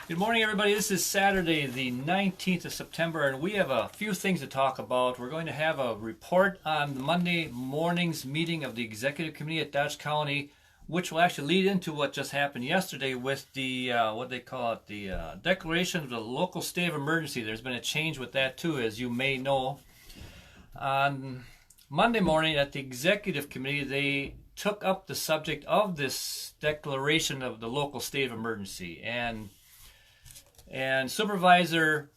Good morning, everybody. This is Saturday, the 19th of September, and we have a few things to talk about. We're going to have a report on the Monday morning's meeting of the Executive Committee at Dodge County, which will actually lead into what just happened yesterday with the, what they call it, the declaration of the local state of emergency. There's been a change with that, too, as you may know. On Monday morning at the Executive Committee, they took up the subject of this declaration of the local state of emergency, and Supervisor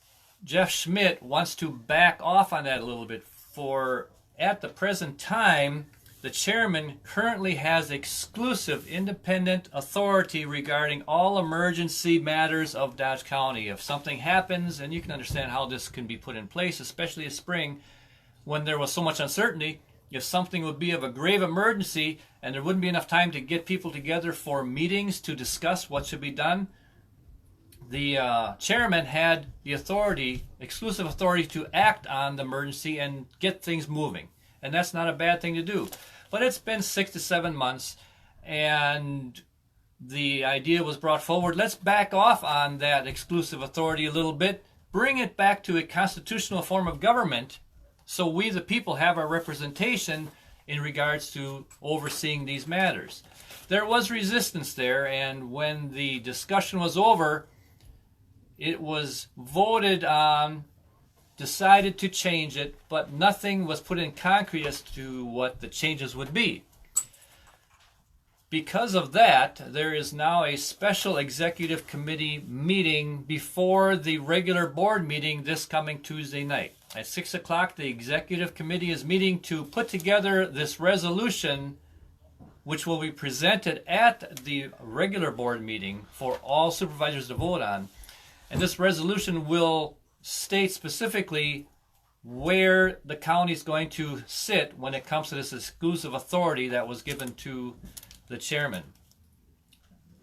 Jeff Schmidt wants to back off on that a little bit. For at the present time, the chairman currently has exclusive independent authority regarding all emergency matters of Dodge County. If something happens, and you can understand how this can be put in place, especially this spring when there was so much uncertainty, if something would be of a grave emergency and there wouldn't be enough time to get people together for meetings to discuss what should be done, the chairman had the authority, exclusive authority, to act on the emergency and get things moving. And that's not a bad thing to do. But it's been 6 to 7 months, and the idea was brought forward. Let's back off on that exclusive authority a little bit, bring it back to a constitutional form of government so we, the people, have our representation in regards to overseeing these matters. There was resistance there, and when the discussion was over, it was voted on, decided to change it, but nothing was put in concrete as to what the changes would be. Because of that, there is now a special executive committee meeting before the regular board meeting this coming Tuesday night. At 6 o'clock, the executive committee is meeting to put together this resolution, which will be presented at the regular board meeting for all supervisors to vote on. And this resolution will state specifically where the county is going to sit when it comes to this exclusive authority that was given to the chairman.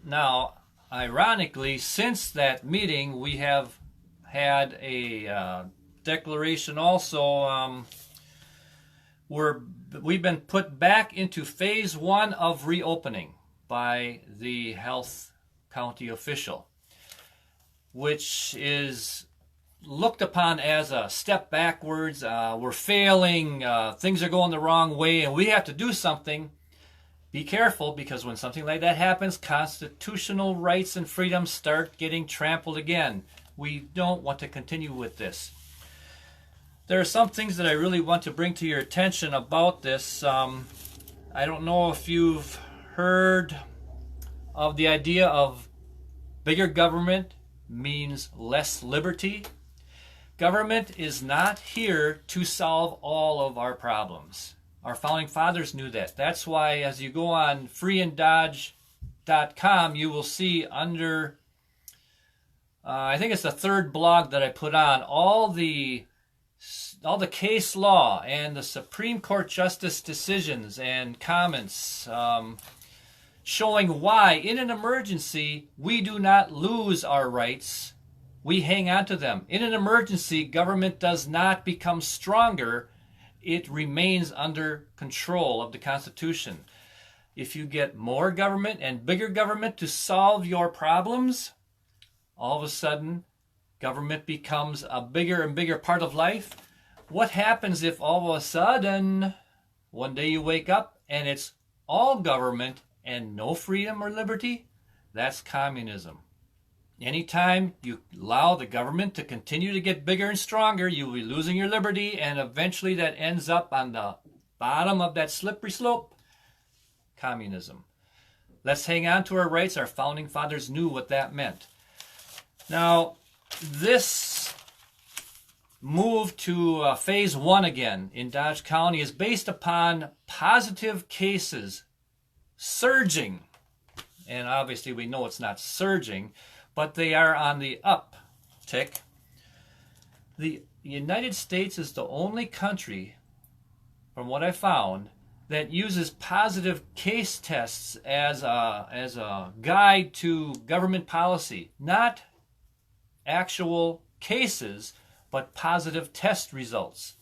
Now, ironically, since that meeting, we have had a declaration also where we've been put back into phase 1 of reopening by the health county official, which is looked upon as a step backwards. We're failing, things are going the wrong way, and we have to do something. Be careful, because when something like that happens, constitutional rights and freedoms start getting trampled again. We don't want to continue with this. There are some things that I really want to bring to your attention about this. I don't know if you've heard of the idea of bigger government means less liberty. Government is not here to solve all of our problems. Our founding fathers knew that. That's why as you go on freeanddodge.com, you will see under, I think it's the third blog that I put on, all the case law and the Supreme Court justice decisions and comments showing why in an emergency we do not lose our rights, we hang on to them. In an emergency, government does not become stronger, it remains under control of the Constitution. If you get more government and bigger government to solve your problems, all of a sudden government becomes a bigger and bigger part of life. What happens if all of a sudden one day you wake up and it's all government and no freedom or liberty? That's communism. Anytime you allow the government to continue to get bigger and stronger, you'll be losing your liberty, and eventually that ends up on the bottom of that slippery slope. Communism. Let's hang on to our rights. Our founding fathers knew what that meant. Now, this move to phase 1 again in Dodge County is based upon positive cases surging. And obviously we know it's not surging, but they are on the uptick. The United States is the only country, from what I found, that uses positive case tests as a guide to government policy. Not actual cases, but positive test results.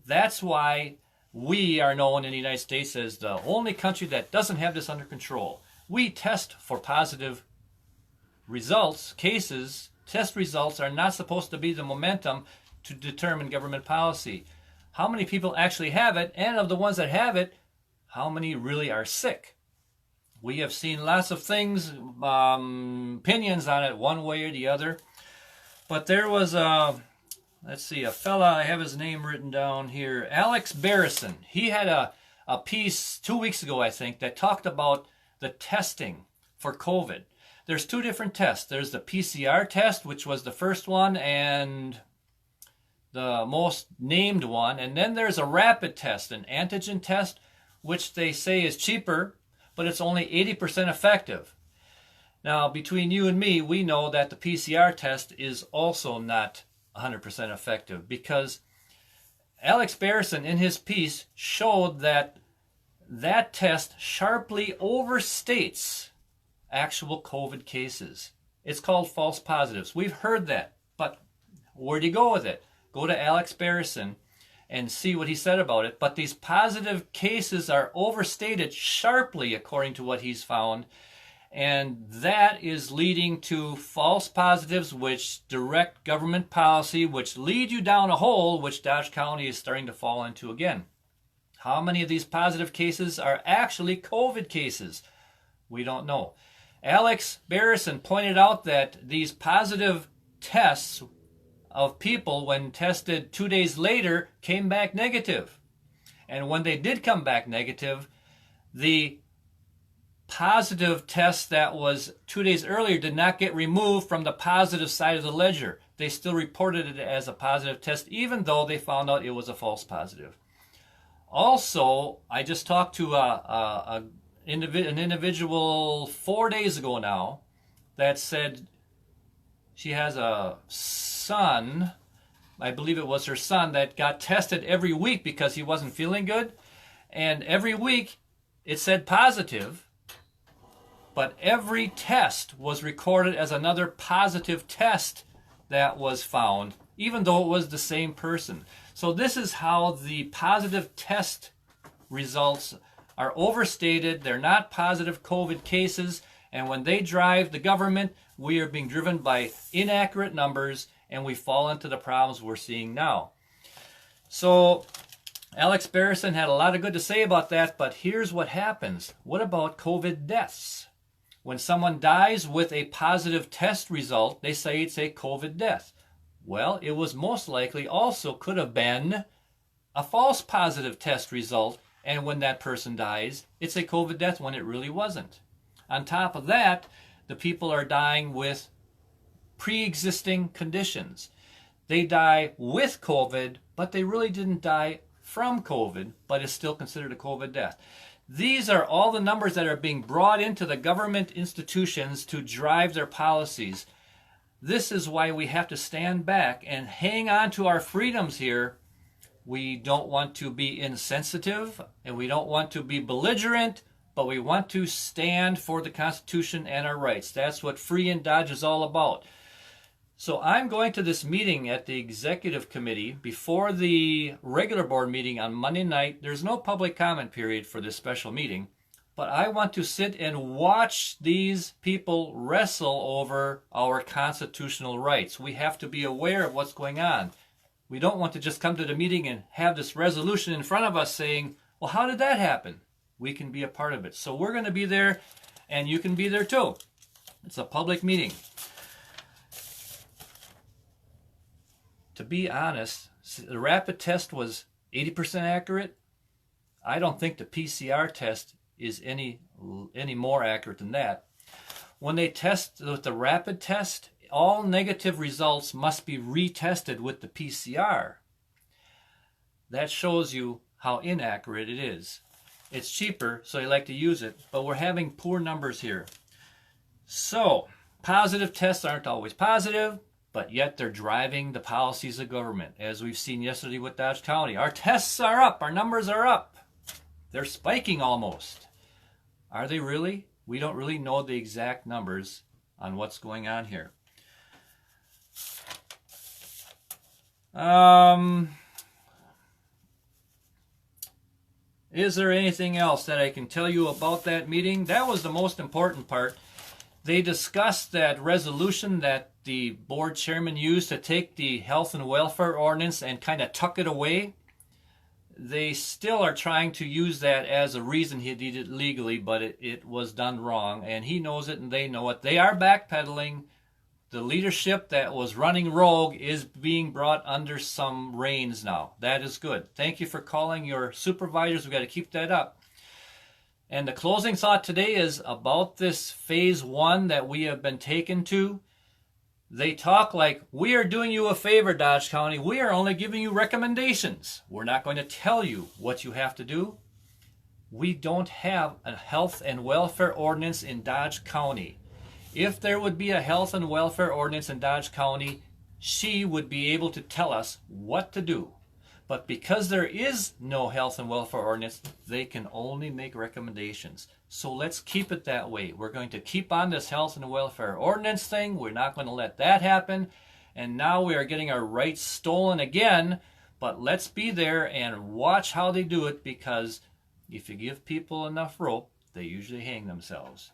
That's why we are known in the United States as the only country that doesn't have this under control. We test for positive test results are not supposed to be the momentum to determine government policy. How many people actually have it, and of the ones that have it, how many really are sick? We have seen lots of things, opinions on it one way or the other. But there was let's see, a fella, I have his name written down here, Alex Barrison. He had a piece 2 weeks ago, I think, that talked about the testing for COVID. There's two different tests. There's the PCR test, which was the first one and the most named one. And then there's a rapid test, an antigen test, which they say is cheaper, but it's only 80% effective. Now, between you and me, we know that the PCR test is also not 100% effective, because Alex Barrison in his piece showed that that test sharply overstates actual COVID cases. It's called false positives. We've heard that, but where do you go with it? Go to Alex Barrison and see what he said about it. But these positive cases are overstated sharply according to what he's found, and that is leading to false positives which direct government policy, which lead you down a hole which Dodge County is starting to fall into again. How many of these positive cases are actually COVID cases? We don't know. Alex Barrison pointed out that these positive tests of people, when tested 2 days later, came back negative. And when they did come back negative, the positive test that was 2 days earlier did not get removed from the positive side of the ledger. They still reported it as a positive test, even though they found out it was a false positive. Also, I just talked to an individual 4 days ago now that said she has a son, I believe it was her son, that got tested every week because he wasn't feeling good. And every week it said positive, but every test was recorded as another positive test that was found, even though it was the same person. So this is how the positive test results are overstated. They're not positive COVID cases. And when they drive the government, we are being driven by inaccurate numbers, and we fall into the problems we're seeing now. So Alex Barrison had a lot of good to say about that, but here's what happens. What about COVID deaths? When someone dies with a positive test result, they say it's a COVID death. Well, it was most likely also could have been a false positive test result, and when that person dies, it's a COVID death when it really wasn't. On top of that, the people are dying with pre-existing conditions. They die with COVID, but they really didn't die from COVID, but it's still considered a COVID death. These are all the numbers that are being brought into the government institutions to drive their policies. This is why we have to stand back and hang on to our freedoms here. We don't want to be insensitive, and we don't want to be belligerent, but we want to stand for the Constitution and our rights. That's what Free and Dodge is all about. So I'm going to this meeting at the Executive Committee before the regular board meeting on Monday night. There's no public comment period for this special meeting, but I want to sit and watch these people wrestle over our constitutional rights. We have to be aware of what's going on. We don't want to just come to the meeting and have this resolution in front of us saying, well, how did that happen? We can be a part of it. So we're going to be there, and you can be there too. It's a public meeting. To be honest, the rapid test was 80% accurate. I don't think the PCR test is any more accurate than that. When they test with the rapid test, all negative results must be retested with the PCR. That shows you how inaccurate it is. It's cheaper, so they like to use it, but we're having poor numbers here. So, positive tests aren't always positive, but yet they're driving the policies of government, as we've seen yesterday with Dodge County. Our tests are up, our numbers are up. They're spiking almost. Are they really? We don't really know the exact numbers on what's going on here. Is there anything else that I can tell you about that meeting? That was the most important part. They discussed that resolution that the board chairman used to take the health and welfare ordinance and kind of tuck it away. They still are trying to use that as a reason he did it legally, but it was done wrong, and he knows it and they know it. They are backpedaling. The leadership that was running rogue is being brought under some reins now. That is good. Thank you for calling your supervisors. We've got to keep that up. And the closing thought today is about this phase 1 that we have been taken to. They talk like, we are doing you a favor, Dodge County. We are only giving you recommendations. We're not going to tell you what you have to do. We don't have a health and welfare ordinance in Dodge County. If there would be a health and welfare ordinance in Dodge County, she would be able to tell us what to do. But because there is no health and welfare ordinance, they can only make recommendations. So let's keep it that way. We're going to keep on this health and welfare ordinance thing. We're not going to let that happen. And now we are getting our rights stolen again. But let's be there and watch how they do it, because if you give people enough rope, they usually hang themselves.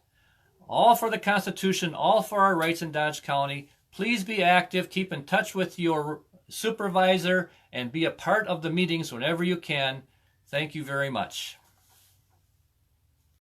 All for the Constitution, all for our rights in Dodge County. Please be active. Keep in touch with your supervisor and be a part of the meetings whenever you can. Thank you very much.